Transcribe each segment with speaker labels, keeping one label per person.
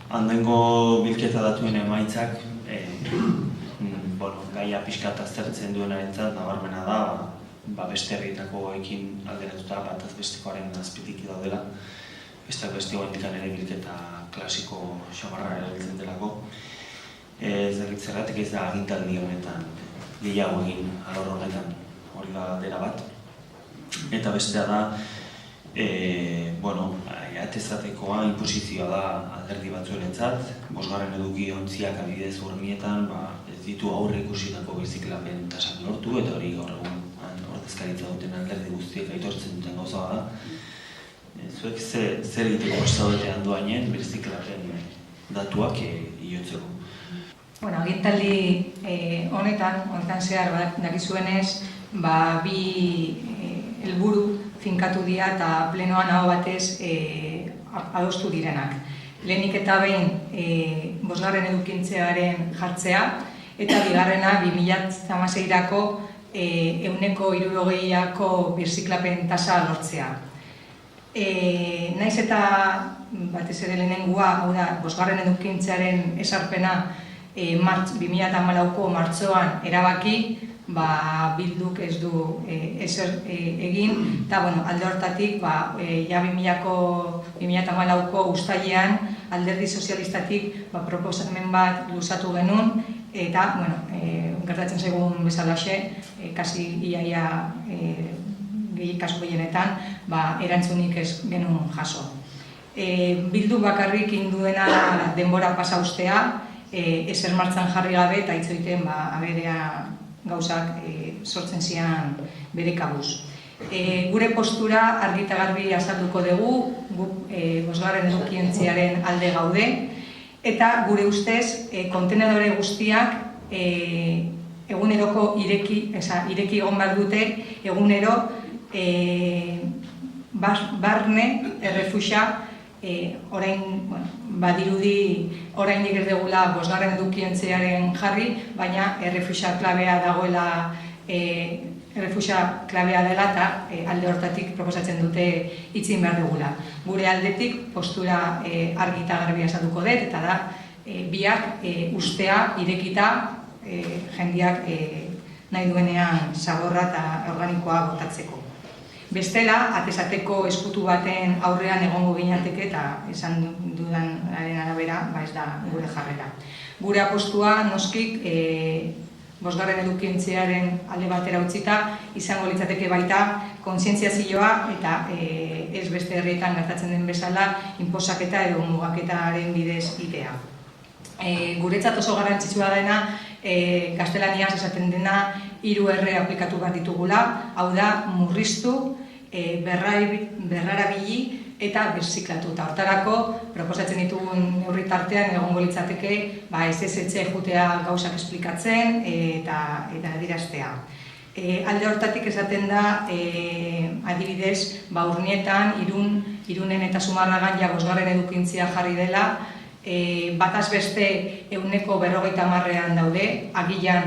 Speaker 1: Handengo bilketa datuen emaitzak, gaia pixkat aztertzen duenarentzat nabarmena da, beste herrietakoekin alderatuta bataz bestekoaren azpitik daudela. Besteak beste goendikan ere bilketa klasiko xamarra erabiltzen delako. Ez dakit zergatik ez da agintaldi honetan gehiago egin alor honetan, hori da dela bat. Eta bestea da, atezatekoa inposizioa da alderdi batzuentzat, 5. edukiontziak adibidez Urnietan ez ditu aurre ikusitako birziklapen tasak lortu, eta hori gaur egun ordezkaritza duten alderdi guztiek aitortzen duten gauza da. Zuek zer egiteko zaudete handoainen birziklapen datuak iotzeko?
Speaker 2: Agintaldi honetan zehar dakizuenez, bi helburu finkatu dira eta plenoan aho batez adostu direnak. Lehenik eta behin 5. edukintzearen jartzea, eta bigarrena 2016-erako 160%ko birziklapen tasa lortzea. Naiz eta batez ere lehenengoa, hau da, 5. edukintzearen esarpena 2014ko martxoan erabaki, Bilduk ez du ezer egin, eta alde hortatik 2014ko uztailean alderdi sozialistatik proposamen bat luzatu genuen, eta gertatzen zaigun bezalaxe, kasi iaia kasu gehienetan erantzunik ez genuen jaso. Bilduk bakarrik induena denbora pasa ustea, ezer martzan jarri gabe eta itzoiten aberea gauzak sortzen zian bere kabuz. Gure postura argi eta garbi azalduko dugu, guk 5. edukientziaren alde gaude, eta gure ustez kontenedore guztiak eguneroko ireki egon behar dute, egunero barne errefuxa, orain badirudi oraindik ez dugula 5. edukientziaren jarri, baina errefuxa klabea dagoela, errefuxa klabea dela eta alde hortatik proposatzen dute itzin behar dugula. Gure aldetik postura argi eta garbi azalduko dut, eta da biak ustea irekita jendeak nahi duenean zaborra eta organikoa botatzeko. Bestela, atezateko eskutu baten aurrean egongo ginateke eta esan dudanaren arabera, ez da gure jarrera. Gure apostua noskik 5. edukientziaren alde batera utzita izango litzateke baita kontzientziazioa eta ez beste herrietan gertatzen den bezala inposaketa edo mugaketaren bidez egitea. Guretzat oso garrantzitsua dena, gaztelaniaz esaten dena 3 R aplikatu bat ditugula, hau da murriztu, berrarabili eta birziklatu. Eta hortarako proposatzen ditugun neurri tartean egongo litzateke ez jutea gauzak esplikatzen eta adieraztea. Alde hortatik esaten da, adibidez, Urnietan, Irunen eta Zumarragan 5. edukintzia jarri dela, bataz beste 150%an daude, agian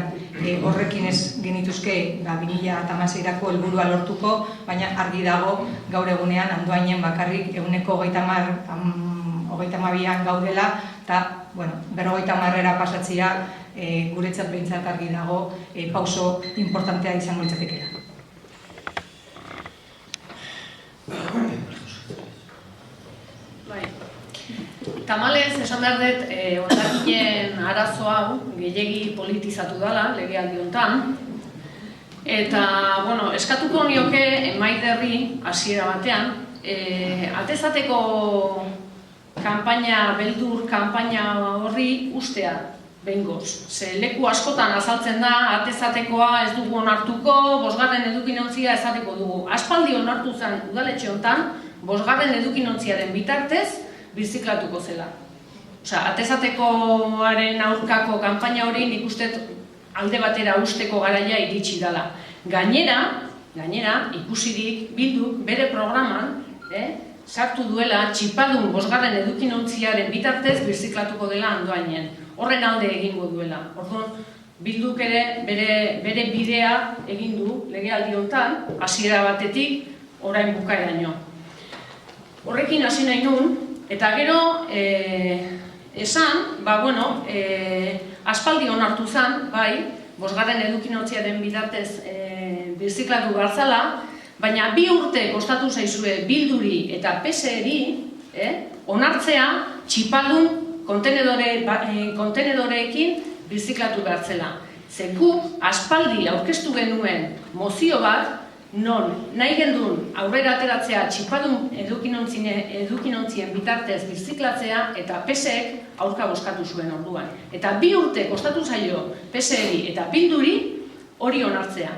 Speaker 2: horrekin ez genituzke 2016-erako helburua lortuko, baina argi dago gaur egunean Andoainen bakarrik 152an gaudela, eta 50%era pasatzea guretzat behintzat argi dago pauso importantea izango litzatekeela.
Speaker 3: Tamalez, esan behar dut, hondakinen arazo hau gehiegi politizatu dela legealdi honetan. Eta, eskatuko nioke Emaiderri hasiera batean, atezateko kanpaina, beldur kanpaina horri ustea behingoz. Ze leku askotan azaltzen da, atezatekoa ez dugu onartuko, 5. edukinontzia ezarriko dugu. Aspaldi onartu zen udaletxe honetan, 5. edukinontziaren bitartez, birziklatuko zela. Atezatekoaren aurkako kanpaina hori nik uste alde batera usteko garaia iritsi dela. Gainera, ikusirik Bilduk bere programan sartu duela txipadun 5. edukinontziaren bitartez birziklatuko dela Andoainen. Horren alde egingo duela. Orduan, Bilduk ere bere bidea egin du legealdi honetan, hasiera batetik orain bukaeraino. Horrekin hasi nahi nun, eta gero esan, aspaldi onartu zen, bai, 5. edukinotziaren bitartez birziklatu gartzala, baina 2 urte kostatu zaizue Bilduri eta PSE-ri onartzea txipaldun kontenedoreekin birziklatu gartzela. Guk aspaldi aurkeztu genuen mozio bat, non nahi gendun aurrera ateratzea txipaldun edukinontzien bitartez birziklatzea eta PSE-ek aurka bozkatu zuen orduan. Eta 2 urte kostatu zaio PSE-ri eta Bilduri hori onartzea.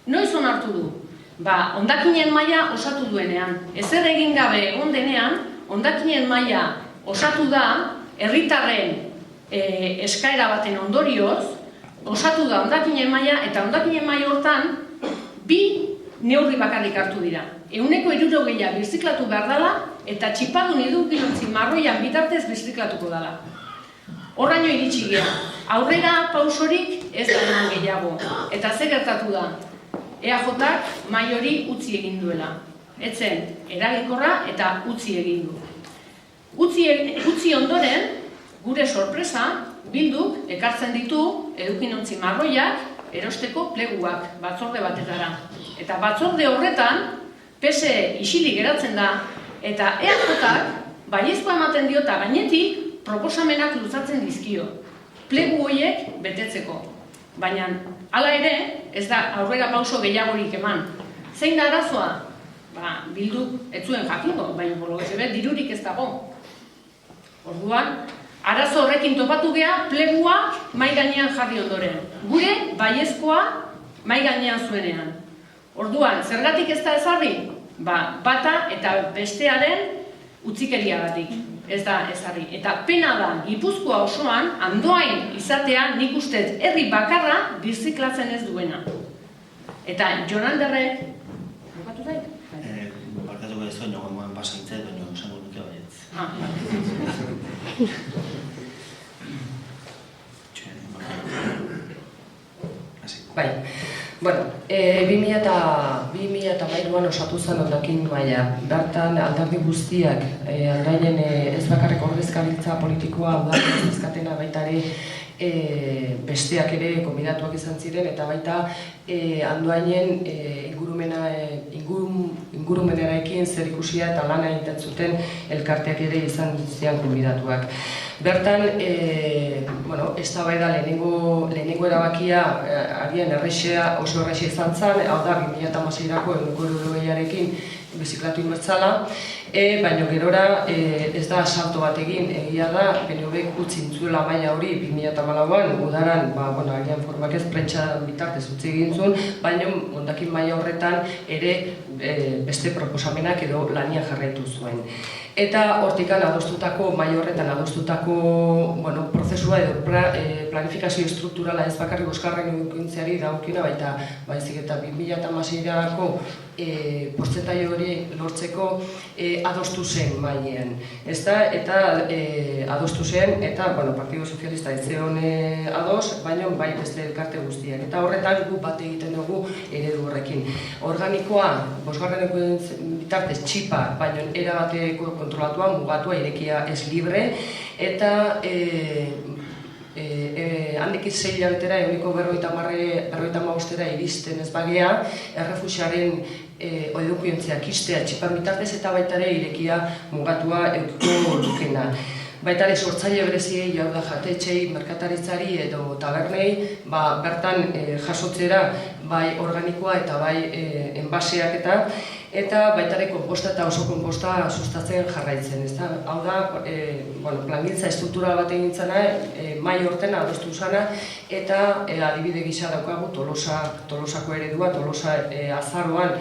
Speaker 3: Noiz onartu du? Hondakinen maila osatu duenean. Ezer egin gabe egon denean, hondakinen maila osatu da, herritarren eskaera baten ondorioz, osatu da hondakinen maila, eta hondakinen maila hortan 2 neurri bakarrik hartu dira. 160 birziklatu behar dela, eta txipaldun edukinontzi marroian bitartez birziklatuko dela. Horraino iritsi gea. Aurrera pausorik ez da eman gehiago. Eta zer gertatu da? EAJak mahai hori utzi egin duela. Etzen eraginkorra eta utzi egin du. Utzi ondoren, gure sorpresa, Bilduk ekartzen ditu edukinontzi marroiak erosteko pleguak batzorde batetara. Eta batzorde horretan, PSE isilik geratzen da, eta EAJak baiezkoa ematen dio eta gainetik proposamenak luzatzen dizkio. Plegu horiek betetzeko. Baina, hala ere, ez da aurrera pauso gehiagorik eman. Zein da arazoa? Bilduk ez zuen jakingo, baina dirurik ez dago. Orduan, arazo horrekin topatu gea, plegua mahai gainean jarri ondoren. Gure baiezkoa mahai gainean zuenean. Orduan, zergatik ez da ezarri? Bata eta bestearen utzikeriagatik ez da ezarri. Eta pena da, Gipuzkoa osoan, Andoain izatea nik ustez herri bakarra birziklatzen ez duena. Eta Joranderrek... Bukatu zait?
Speaker 1: Barkatuko ez duen, joan pasaitze, baina esango nuke baietz.
Speaker 4: Bai, bueno, 2008an osatu zen hondakin maila. Bertan alderdi guztiak, aldainen ez bakarrik ordezkaritza politikoa, udaren ezkatena baita ere besteak ere konbidatuak izan ziren, eta baita Andoainen ingurumeneraekin zer ikusia eta lana egiten zuten elkarteak ere izan zian konbidatuak. Bertan, eztabaida lehenengo erabakia agian oso errexea izan zen, hau da 2016ko 160arekin biziklatu inbertzala, baina gerora ez da salto bat egin, egia da, PNVk utzi zuela maila hori 2014an, udaran, agian formak ez prentsa bitartez utzi egin zuen, baina hondakin maila horretan ere beste proposamenak edo lanian jarraitu zuen. Eta hortikan adostutako, maila horretan adostutako prozesua edo planifikazio estrukturala ez bakarrik Euskarren edukuntzeari dagokina, baita baizik eta 2016ko portzentai hori lortzeko adostu zen mailean. Eta adostu zen, eta Partido Sozialista ez zeon ados, baina bai beste elkarte guztiak. Eta horretan gu bat egiten dugu eredu horrekin. Organikoa, 5. bitartez txipa, baina erabateko kontrolatua, mugatua, irekia ez libre, eta handik 6 hilabetera, 155 iristen ez bagea, errefuxiaren edukiontziak istea txipan bitartez eta baita ere irekia mugatua edukiko dukena. Baita ere sortzaile bereziei, jau da jatetxei, merkataritzari edo tabernei, bertan jasotzera bai organikoa eta bai enbaseak eta baita ere konposta eta oso konposta sustatzen jarraitzen. Hau da, plangintza estruktural bat egin zena, mai horten adostu zana, eta adibide gisa daukagu Tolosako eredua, Tolosa azaroan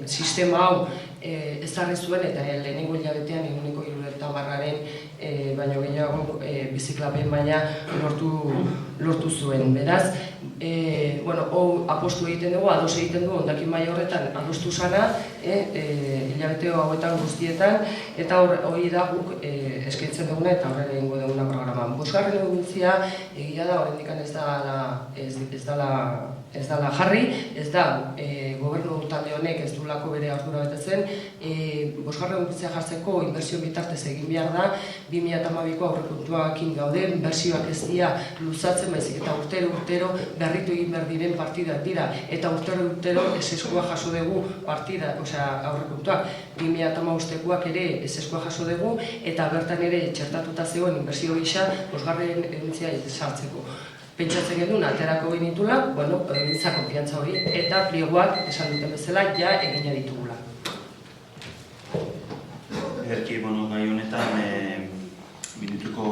Speaker 4: sistema hau ezarri zuen eta lehenengo hilabetean 160.000-aren baino gehiago biziklapen maila lortu zuen. Beraz, hau apostu egiten dugu, ados egiten du, hondakin maila horretan adostu zana, hilabeteo hauetan guztietan, eta hori da guk eskaintzen duguna eta horrela egingo duguna programan. Bosgarren eduntzia, egia da, oraindik ez dela jarri, ez da gobernu talde honek ez duelako bere ardura betetzen, bosgarren eduntzia jartzeko inbertsio bitartez egin behar da, 2012ko aurrekontuarekin gaude, inbertsioak ez dira luzatzen, baizik eta urtero berritu egin behar diren partidak dira, eta urtero ezezkoa jaso dugu partida, aurrekontuak, 2015koak ere ezezkoa jaso dugu, eta bertan ere txertatuta zegoen inbertsio gisa bosgarren eduntzia sartzeko. Pentsatzen genuen, aterako genitula, gintza konfiantza hori, eta pliegoak esan duten bezala, ja egina ditugula.
Speaker 1: Ederki, gai honetan, minutuko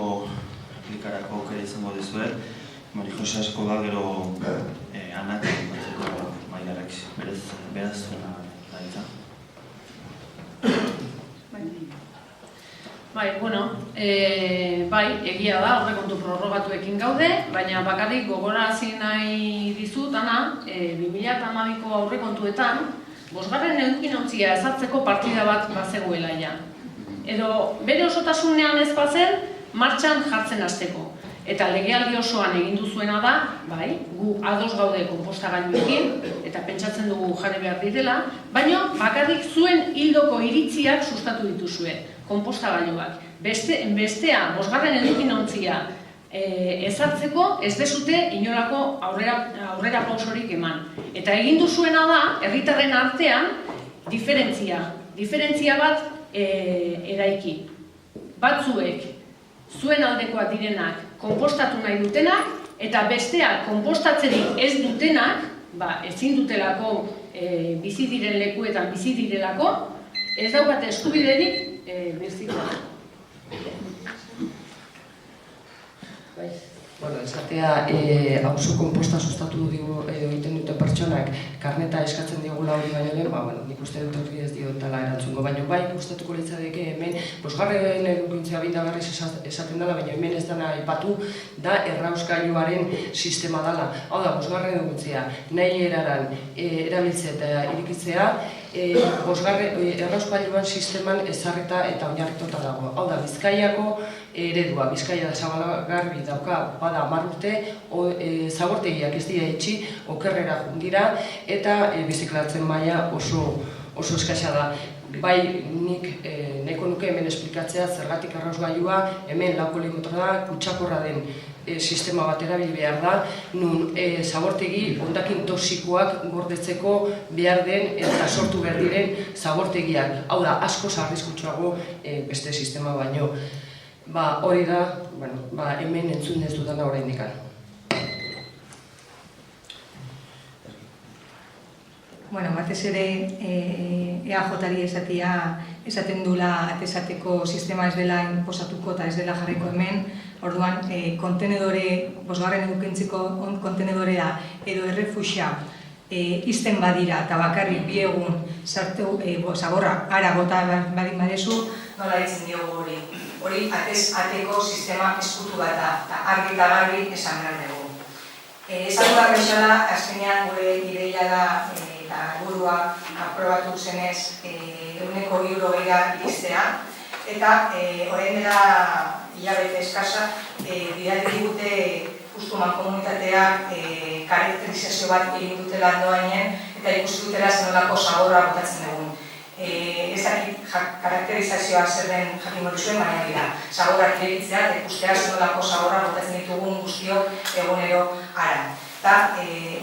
Speaker 1: aplikarako aukera izango dizuet, Mari Jose asko da gero anak batzeko mailarek beraz zuena da itza.
Speaker 3: Bai, egia da, aurrekontu prorrogatuekin gaude, baina bakarrik gogorarazi nahi dizut, Ana, 2012ko aurrekontuetan, bosgarren edukinontzia ezartzeko partida bat bazegoela ja. Edo bere osotasunean ez bazen, martxan jartzen hasteko. Eta legealdi osoan egin duzuena da, bai, gu ados gaude konpostagailuekin, eta pentsatzen dugu jarri behar direla, baina bakarrik zuen hildoko iritziak sustatu dituzue, konpostagailuak. Bestea, bosgarren edukinontzia ezartzeko ez dezute inolako aurrera pausorik eman. Eta egin duzuena da, herritarren artean, diferentzia bat eraiki. Batzuek, zuen aldekoak direnak, konpostatu nahi dutenak, eta besteak konpostatzerik ez dutenak, ezin dutelako bizi diren lekuetan bizi direlako, ez daukate eskubiderik birziklatu.
Speaker 4: Esatea, auzo konposta sustatu egiten duten pertsonak karneta eskatzen diogula hori baino lehen, nik uste dut hori ez diotela erantzungo, baina bai gustatuko litzateke hemen, bosgarren edukintzia binda berriz esaten dela, baina hemen ez dena aipatu da errauskailuaren sistema dela. Hau da, bosgarren edukintzia nahi eraran erabiltzea eta irikitzea, errauskailuan sisteman ezarrita eta oinarrituta dago. Hau da, Bizkaiako eredua, Bizkaia da Zabalagarbi dauka bada 10 urte, zabortegiak ez dira itxi, okerrera jundira, eta biziklatzen maila oso eskasa da. Bai, nik nahiko nuke hemen esplikatzea zergatik errauskailua, hemen 4 kilometro da, kutsakorra den sistema bat erabili behar da, nun zabortegi hondakin toxikoak gordetzeko behar den eta sortu behar diren zabortegiak. Hau da, asko arriskutsuago beste sistema baino. Hori da, hemen entzun ez dudana oraindik.
Speaker 2: Batez ere EAJ-ari esaten dula atesateko sistema ez dela inposatuko eta ez dela jarriko hemen. Orduan, bosgarren edukintziko kontenedorea edo errefuxia izten badira eta bakarrik 2 egun zaborra ara bota badin badezu, nola ditzen diogu hori. Hori atez-ateko sistema eskutu bat da, eta argi eta garbi esan behar dugu. Esan dudak bezala, azkenean gure ideia da eta burua aprobatu zenez €100 iristea, eta orain dela hilabete eskasa bidali digute justu mankomunitateak karakterizazio bat egin dutela doainen eta ikusi dutela zenolako zaborra botatzen dugun. Ez dakit karakterizazioa zer den jakingo duzuen, baina dira. Zaborrak irekitzea eta ikustea zenolako zaborra botatzen ditugun guztiok egunero ara. Eta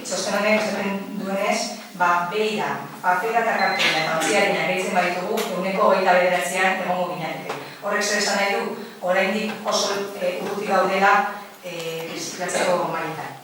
Speaker 2: txosten honek esaten duenez, beira, papera eta kartela eta ontziarena gehitzen baditugu, 29an egongo ginateke. Horrek zer esan nahi du, oraindik oso urruti gaudela birziklatzeko mailetan.